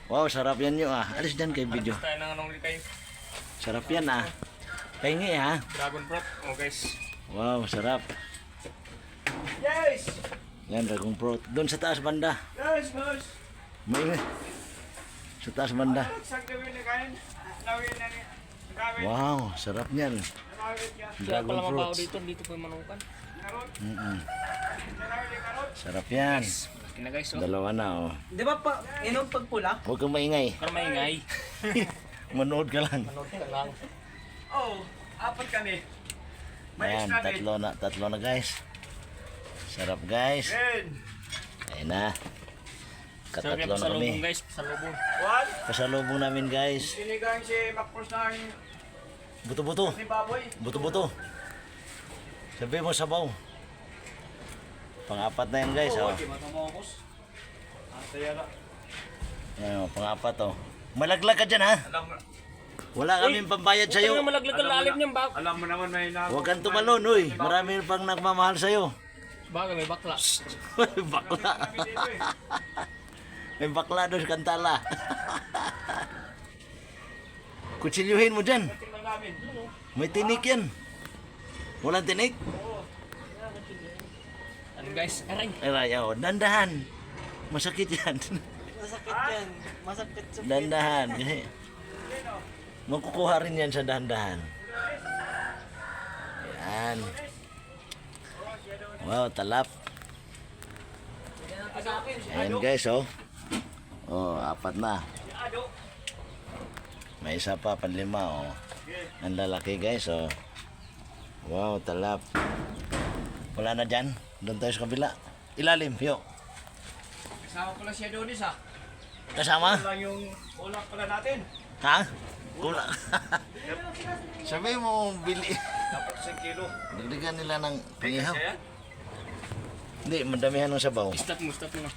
Wow, sarap yan nyo ah. Alis dyan kay video. Tayo ng anong likay. Sarap yan ah. Pahingi ha. Dragon fruit. Oh guys. Wow, sarap. Yes! Yan, dragon fruit. Doon sa taas banda. Yes, boss! May sa taas banda. Sagdawin na kain. Lawin na niya. Gawin. Wow, sarap niyan. Lawin niya. Dragon fruits. Dito po yung manukan. Karot. Mm-mm. Lawin ni karot. Sarap yan. Laki na guys. Oh. Dalawa na oh. Di ba pa, inom pag pula? Huwag kang maingay. Para maingay. Manood ka lang. Manood ka lang. Oh, apat kami. Ayan, tatlo na guys. Sarap guys. Ayun na. Sarap Katatlo yan na pasalubong kami. guys. Pasalubong. What? Pasalubong namin guys. Sinigang si Macpros na yung Buto-buto. ni Baboy. Buto-buto. Sabi mo sabaw. Pang-apat na yan guys. Oh. Di matamokos. Asaya na. Ayan, pang-apat oh. Malaglag ka dyan ha. Wala kaming pambayad Ito sa'yo. nga malaglag ang lalim niyang bak. Alam mo naman may na... Huwag kang tumalon, uy. Marami pang nagmamahal sa'yo. Baga may bakla. Bakla. May bakla doon sa kantala. Kutsilyuhin mo dyan. Tingnan namin. May tinik yan. Walang tinik? Ano guys? Aray. Ay, rayaw. Dandahan. Masakit yan. Masakit yan. Masakit sa... Dandahan. Kasi makukuha rin yan sa dahan-dahan. Yan. Wow, talap. Ayan guys, oh. Oh, apat na. May isa pa, panlima, oh. Ang lalaki guys, oh. Wow, talap. Wala na dyan. Doon tayo sa kabila. Ilalim, yo. Kasama pala si Adonis ha. Kasama? Lang yung ulak pala natin. Ha? Kulang. Sabi mo, bili. Dapat 1 kilo. Dagdagan nila ng pangihaw. Kaya? Hindi, madamihan ng sabaw. Stop mo na.